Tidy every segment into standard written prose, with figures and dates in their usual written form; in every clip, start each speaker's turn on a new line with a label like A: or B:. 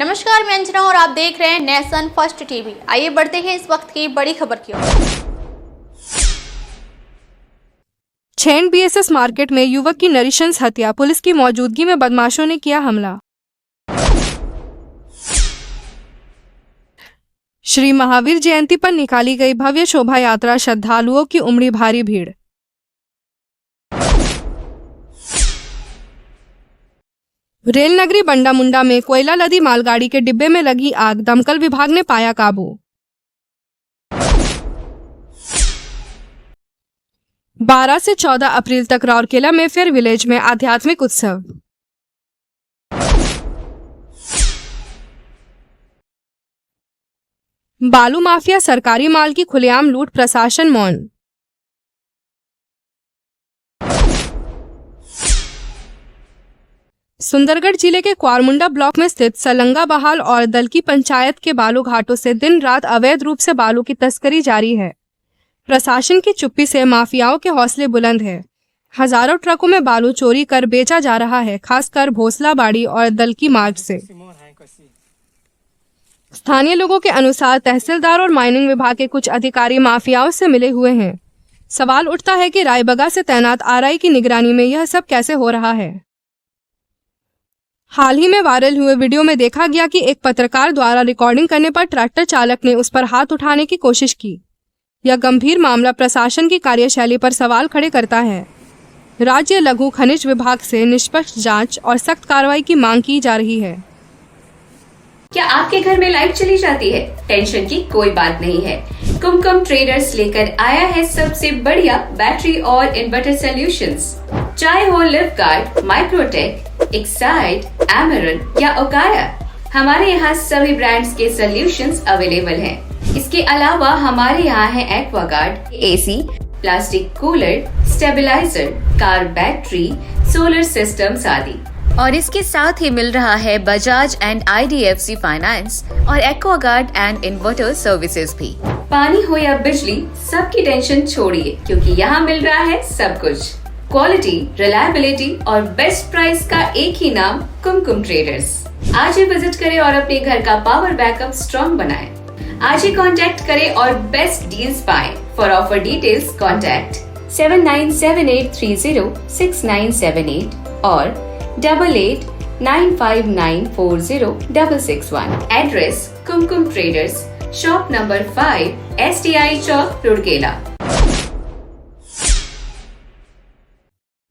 A: नमस्कार, मैं अंजना और आप देख रहे हैं नेशन फर्स्ट टीवी। आइए बढ़ते हैं इस वक्त की बड़ी खबर की ओर।
B: छेंड बीएसएस मार्केट में युवक की नृशंस हत्या, पुलिस की मौजूदगी में बदमाशों ने किया हमला। श्री महावीर जयंती पर निकाली गई भव्य शोभा यात्रा, श्रद्धालुओं की उमड़ी भारी भीड़। रेल नगरी बंडा मुंडा में कोयला लदी मालगाड़ी के डिब्बे में लगी आग, दमकल विभाग ने पाया काबू। 12 से 14 अप्रैल तक राउरकेला में फेयर विलेज में आध्यात्मिक उत्सव। बालू माफिया सरकारी माल की खुलेआम लूट, प्रशासन मौन। सुंदरगढ़ जिले के क्वारमुंडा ब्लॉक में स्थित सलंगा बहाल और दल की पंचायत के बालू घाटों से दिन रात अवैध रूप से बालू की तस्करी जारी है। प्रशासन की चुप्पी से माफियाओं के हौसले बुलंद है। हजारों ट्रकों में बालू चोरी कर बेचा जा रहा है, खासकर भोसलाबाड़ी और दल की मार्ग से। स्थानीय लोगों के अनुसार तहसीलदार और माइनिंग विभाग के कुछ अधिकारी माफियाओं से मिले हुए हैं। सवाल उठता है कि रायबगा से तैनात आरआई की निगरानी में यह सब कैसे हो रहा है। हाल ही में वायरल हुए वीडियो में देखा गया कि एक पत्रकार द्वारा रिकॉर्डिंग करने पर ट्रैक्टर चालक ने उस पर हाथ उठाने की कोशिश की। यह गंभीर मामला प्रशासन की कार्यशैली पर सवाल खड़े करता है। राज्य लघु खनिज विभाग से निष्पक्ष जांच और सख्त कार्रवाई की मांग की जा रही है।
C: क्या आपके घर में लाइट चली जाती है? टेंशन की कोई बात नहीं है। कुमकुम ट्रेडर्स लेकर आया है सबसे बढ़िया बैटरी और इन्वर्टर सॉल्यूशंस। चाहे हो लिफ्टगार्ड, माइक्रोटेक, एक्साइड, एमरन या ओकाया, हमारे यहाँ सभी ब्रांड्स के सॉल्यूशंस अवेलेबल हैं। इसके अलावा हमारे यहाँ है Aquaguard, AC, plastic cooler, stabiliser, car battery, solar systems आदि। और इसके साथ ही मिल रहा है बजाज एंड IDFC फाइनेंस और एक्वागार्ड एंड इन्वर्टर सर्विसेज भी। पानी हो या बिजली, सबकी टेंशन छोड़िए, क्योंकि यहाँ मिल रहा है सब कुछ। क्वालिटी, रिलायबिलिटी और बेस्ट प्राइस का एक ही नाम, कुमकुम ट्रेडर्स। आज ही विजिट करें और अपने घर का पावर बैकअप स्ट्रॉन्ग बनाएं। आज ही कांटेक्ट करें और बेस्ट डील्स पाएं। फॉर ऑफर डिटेल्स कॉन्टैक्ट 7978306978 और 8895940661। एड्रेस कुमकुम ट्रेडर्स, शॉप नंबर 5, STI चौक, रुड़केला।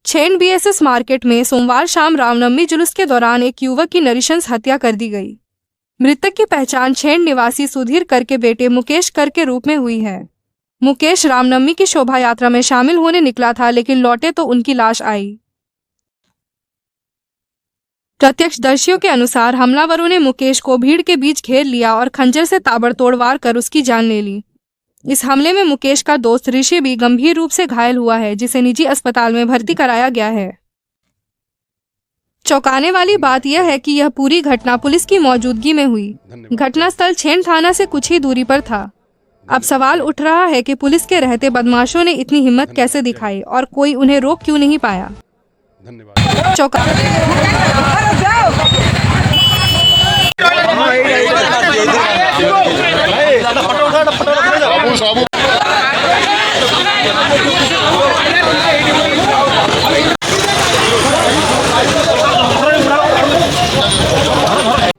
B: छेंड बीएसएस मार्केट में सोमवार शाम रामनवमी जुलूस के दौरान एक युवक की नृशंस हत्या कर दी गई। मृतक की पहचान छेंड निवासी सुधीर कर के बेटे मुकेश कर के रूप में हुई है। मुकेश रामनवमी की शोभा यात्रा में शामिल होने निकला था, लेकिन लौटे तो उनकी लाश आई। प्रत्यक्षदर्शियों के अनुसार हमलावरों ने मुकेश को भीड़ के बीच घेर लिया और खंजर से ताबड़तोड़ वार कर उसकी जान ले ली। इस हमले में मुकेश का दोस्त ऋषि भी गंभीर रूप से घायल हुआ है, जिसे निजी अस्पताल में भर्ती कराया गया है। चौंकाने वाली बात यह है कि यह पूरी घटना पुलिस की मौजूदगी में हुई। घटनास्थल छेंड थाना से कुछ ही दूरी पर था। अब सवाल उठ रहा है कि पुलिस के रहते बदमाशों ने इतनी हिम्मत कैसे दिखाई और कोई उन्हें रोक क्यों नहीं पाया।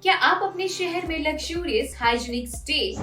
C: क्या आप अपने शहर में luxurious, hygienic stay,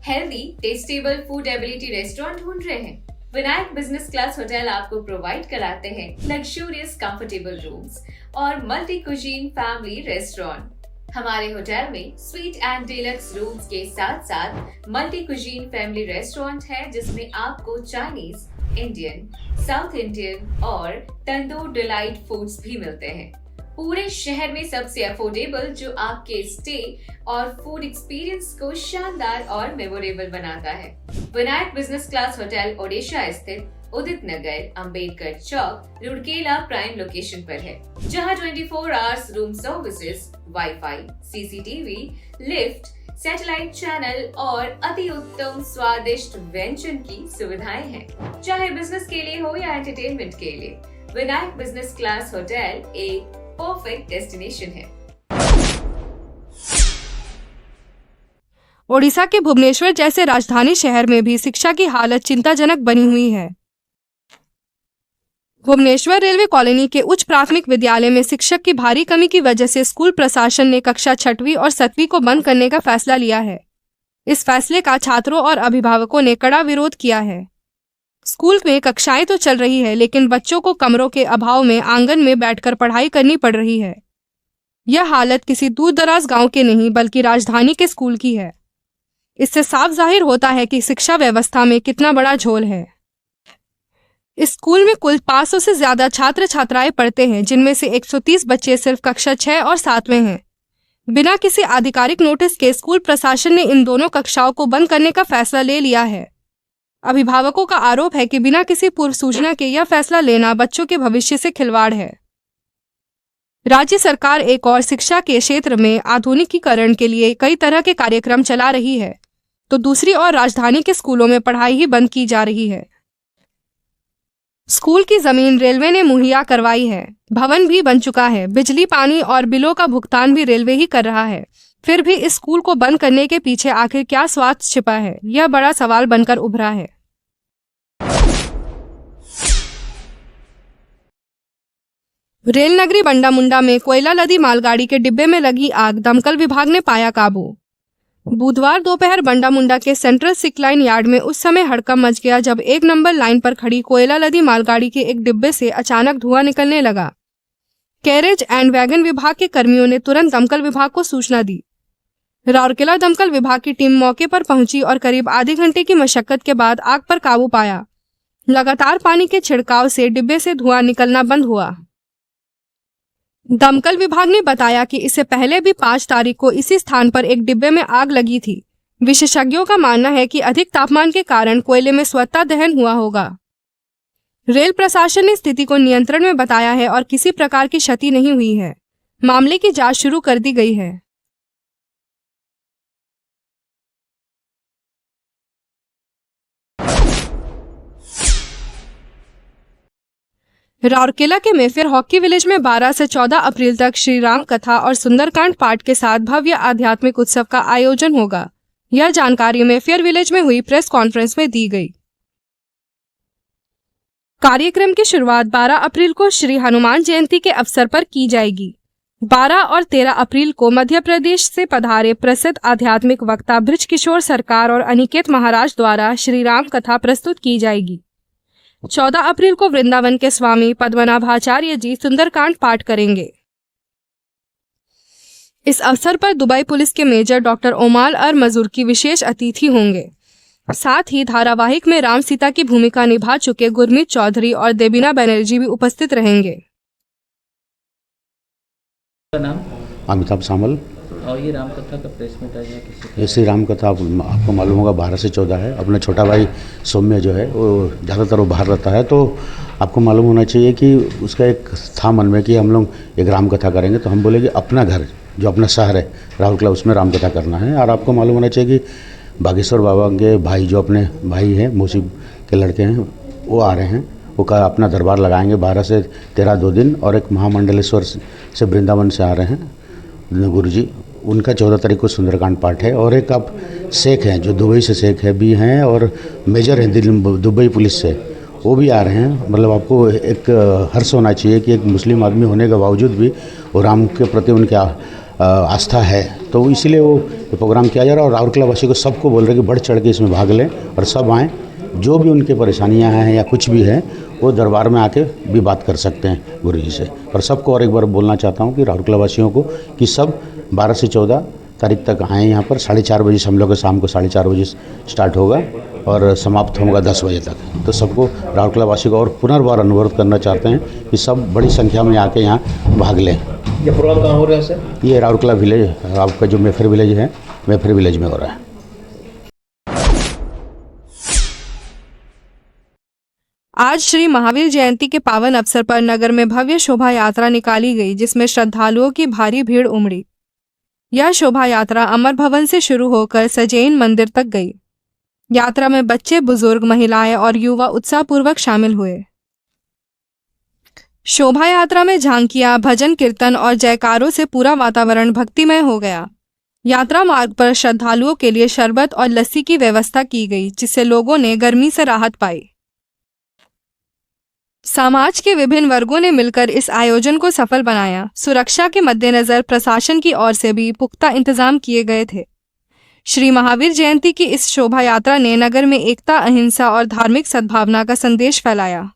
C: healthy, testable food ability restaurant ढूंढ रहे हैं? विनायक बिजनेस क्लास होटल आपको प्रोवाइड कराते हैं लग्जूरियस कंफर्टेबल रूम्स और मल्टी कुजीन फैमिली रेस्टोरेंट। हमारे होटल में स्वीट एंड डिलक्स रूम्स के साथ साथ मल्टी कुजीन फैमिली रेस्टोरेंट है, जिसमें आपको चाइनीज, इंडियन, साउथ इंडियन और तंदूर डिलाइट फूड्स भी मिलते हैं। पूरे शहर में सबसे अफोर्डेबल, जो आपके स्टे और फूड एक्सपीरियंस को शानदार और मेमोरेबल बनाता है। Vinayak business class hotel Odisha स्थित उदित नगर, अंबेडकर चौक, रुड़केला प्राइम लोकेशन पर है, जहां 24 hours room services, wifi, CCTV, lift, satellite channel और अति उत्तम स्वादिष्ट व्यंजन की सुविधाएं हैं। चाहे बिजनेस के लिए हो या एंटरटेनमेंट के लिए, विनायक बिजनेस क्लास होटल एक परफेक्ट डेस्टिनेशन है।
B: ओडिशा के भुवनेश्वर जैसे राजधानी शहर में भी शिक्षा की हालत चिंताजनक बनी हुई है। भुवनेश्वर रेलवे कॉलोनी के उच्च प्राथमिक विद्यालय में शिक्षक की भारी कमी की वजह से स्कूल प्रशासन ने कक्षा 6वीं और 7वीं को बंद करने का फैसला लिया है। इस फैसले का छात्रों और अभिभावकों ने कड़ा विरोध किया है। स्कूल में कक्षाएं तो चल रही है, लेकिन बच्चों को कमरों के अभाव में आंगन में बैठकर पढ़ाई करनी पड़ रही है। यह हालत किसी दूर दराज गांव के नहीं बल्कि राजधानी के स्कूल की है। इससे साफ जाहिर होता है कि शिक्षा व्यवस्था में कितना बड़ा झोल है। इस स्कूल में कुल 500 से ज्यादा छात्र छात्राएं पढ़ते हैं, जिनमें से 130 बच्चे सिर्फ कक्षा 6 और 7 में हैं। बिना किसी आधिकारिक नोटिस के स्कूल प्रशासन ने इन दोनों कक्षाओं को बंद करने का फैसला ले लिया है। अभिभावकों का आरोप है कि बिना किसी पूर्व सूचना के यह फैसला लेना बच्चों के भविष्य से खिलवाड़ है। राज्य सरकार एक और शिक्षा के क्षेत्र में आधुनिकीकरण के लिए कई तरह के कार्यक्रम चला रही है, तो दूसरी ओर राजधानी के स्कूलों में पढ़ाई ही बंद की जा रही है। स्कूल की जमीन रेलवे ने मुहैया करवाई है, भवन भी बन चुका है, बिजली पानी और बिलों का भुगतान भी रेलवे ही कर रहा है। फिर भी इस स्कूल को बंद करने के पीछे आखिर क्या स्वार्थ छिपा है, यह बड़ा सवाल बनकर उभरा है। रेल नगरी बंडा मुंडा में कोयला लदी मालगाड़ी के डिब्बे में लगी आग, दमकल विभाग ने पाया काबू। बुधवार दोपहर बंडा मुंडा के सेंट्रल सिक लाइन यार्ड में उस समय हड़कंप मच गया जब 1 नंबर लाइन पर खड़ी कोयला लदी मालगाड़ी के एक डिब्बे से अचानक धुआं निकलने लगा। कैरेज एंड वैगन विभाग के कर्मियों ने तुरंत दमकल विभाग को सूचना दी। राउरकेला दमकल विभाग की टीम मौके पर पहुंची और करीब आधे घंटे की मशक्कत के बाद आग पर काबू पाया। लगातार पानी के छिड़काव से डिब्बे से धुआं निकलना बंद हुआ। दमकल विभाग ने बताया कि इससे पहले भी 5 तारीख को इसी स्थान पर एक डिब्बे में आग लगी थी। विशेषज्ञों का मानना है कि अधिक तापमान के कारण कोयले में स्वतः दहन हुआ होगा। रेल प्रशासन ने स्थिति को नियंत्रण में बताया है और किसी प्रकार की क्षति नहीं हुई है। मामले की जांच शुरू कर दी गई है। राउरकेला के मेफेयर हॉकी विलेज में 12 से 14 अप्रैल तक श्री राम कथा और सुंदरकांड पाठ के साथ भव्य आध्यात्मिक उत्सव का आयोजन होगा। यह जानकारी मेफेयर विलेज में हुई प्रेस कॉन्फ्रेंस में दी गई। कार्यक्रम की शुरुआत 12 अप्रैल को श्री हनुमान जयंती के अवसर पर की जाएगी। 12 और 13 अप्रैल को मध्य प्रदेश से पधारे प्रसिद्ध आध्यात्मिक वक्ता बृज किशोर सरकार और अनिकेत महाराज द्वारा श्री राम कथा प्रस्तुत की जाएगी। 14 अप्रैल को वृंदावन के स्वामी पद्मनाभाचार्य जी सुंदरकांड पाठ करेंगे। इस अवसर पर दुबई पुलिस के मेजर डॉक्टर ओमाल अर मजूर की विशेष अतिथि होंगे। साथ ही धारावाहिक में राम सीता की भूमिका निभा चुके गुरमीत चौधरी और देबीना बनर्जी भी उपस्थित रहेंगे।
D: नाम
E: अमिताभ सामल।
D: और ये राम कथा का प्रेस मीट है किसी
E: ये श्री राम कथा आपको मालूम होगा 12 से 14 है। अपना छोटा भाई सौम्य जो है वो ज़्यादातर वो बाहर रहता है, तो आपको मालूम होना चाहिए कि उसका एक था मन में कि हम लोग एक राम कथा करेंगे। तो हम बोले कि अपना घर जो अपना शहर है राउरकेला उसमें राम कथा करना है। और आपको मालूम होना चाहिए कि बागेश्वर बाबा के भाई जो अपने भाई हैं मौसी के लड़के हैं वो आ रहे हैं। वो का अपना दरबार लगाएंगे 12 से 13 2 दिन। और एक महामंडलेश्वर से वृंदावन से आ रहे हैं गुरु जी, उनका 14 तारीख को सुंदरकांड पाठ है। और एक आप शेख हैं जो दुबई से शेख है भी हैं और मेजर हैं दुबई पुलिस से, वो भी आ रहे हैं। मतलब आपको एक हर्ष होना चाहिए कि एक मुस्लिम आदमी होने के बावजूद भी वो राम के प्रति उनकी आस्था है, तो इसीलिए वो प्रोग्राम किया जा रहा है। और राउरकेला वासी को सबको बोल रहे कि बढ़ चढ़ के इसमें भाग लें और सब आएँ। जो भी उनकी परेशानियां हैं या कुछ भी है वो दरबार में आके भी बात कर सकते हैं गुरु जी से। और सबको और एक बार बोलना चाहता हूँ कि राउरकेला वासियों को कि सब 12 से 14 तारीख तक आएँ यहाँ पर। 4:30 बजे से हम लोग शाम को 4:30 बजे स्टार्ट होगा और समाप्त होगा 10 बजे तक। तो सबको राउरकेला वासी को और पुनर्बार अनुरोध करना चाहते हैं कि सब बड़ी संख्या में आके यहाँ भाग लें।
D: ये प्रोग्राम कहाँ हो रहा है सर?
E: ये राउरकेला विलेज, आपका जो मेफेयर विलेज है, मेफेयर विलेज में हो रहा है।
B: आज श्री महावीर जयंती के पावन अवसर पर नगर में भव्य शोभा यात्रा निकाली गई, जिसमें श्रद्धालुओं की भारी भीड़ उमड़ी। यह शोभा यात्रा अमर भवन से शुरू होकर सजैन मंदिर तक गई। यात्रा में बच्चे, बुजुर्ग, महिलाएं और युवा उत्साहपूर्वक शामिल हुए। शोभा यात्रा में झांकियां, भजन कीर्तन और जयकारों से पूरा वातावरण भक्तिमय हो गया। यात्रा मार्ग पर श्रद्धालुओं के लिए शरबत और लस्सी की व्यवस्था की गई, जिससे लोगों ने गर्मी से राहत पाई। समाज के विभिन्न वर्गों ने मिलकर इस आयोजन को सफल बनाया। सुरक्षा के मद्देनजर प्रशासन की ओर से भी पुख्ता इंतजाम किए गए थे। श्री महावीर जयंती की इस शोभा यात्रा ने नगर में एकता, अहिंसा और धार्मिक सद्भावना का संदेश फैलाया।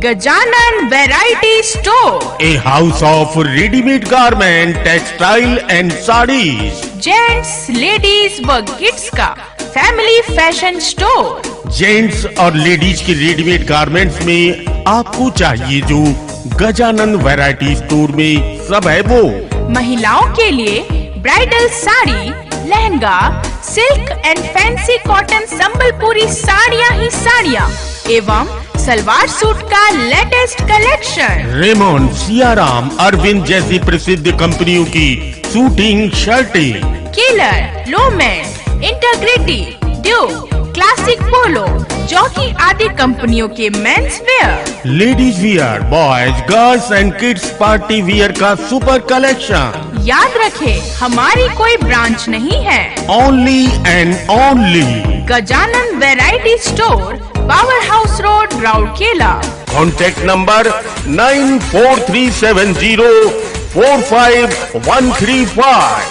F: Gajanan variety store,
G: a house of ready-made garment, textile and sarees.
F: Gents, ladies व किड्स का फैमिली फैशन स्टोर।
G: जेंट्स और लेडीज की रेडीमेड गारमेंट्स में आपको चाहिए जो गजानन वैरायटी स्टोर में सब है वो।
F: महिलाओं के लिए bridal sari, lehenga, silk and fancy cotton Sambalpuri साड़ियाँ ही साड़ियाँ एवं सलवार सूट का latest collection.
G: Raymond, Siyaram, Arvind जैसी प्रसिद्ध कंपनियों की सूटिंग शर्टें,
F: Killer, Lawman, Integriti, Duke, Classic Polo, Jockey आदि कंपनियों के men's wear,
G: ladies wear, boys, girls and kids party wear का सुपर कलेक्शन।
F: याद रखे हमारी कोई ब्रांच नहीं है,
G: only and only
F: Gajanan variety store, power house road, Rourkela.
G: Contact number 9430045135।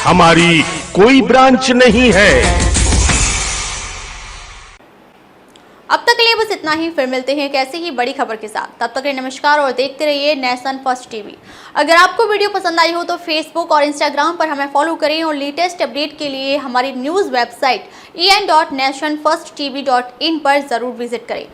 G: हमारी कोई ब्रांच नहीं है।
A: अब तक के लिए बस इतना ही। फिर मिलते हैं एक ऐसी ही बड़ी खबर के साथ। तब तक के लिए नमस्कार और देखते रहिए नेशन फर्स्ट टीवी। अगर आपको वीडियो पसंद आई हो तो फेसबुक और इंस्टाग्राम पर हमें फॉलो करें और लेटेस्ट अपडेट के लिए हमारी न्यूज़ वेबसाइट en.nationfirsttv.in पर जरूर विजिट करें।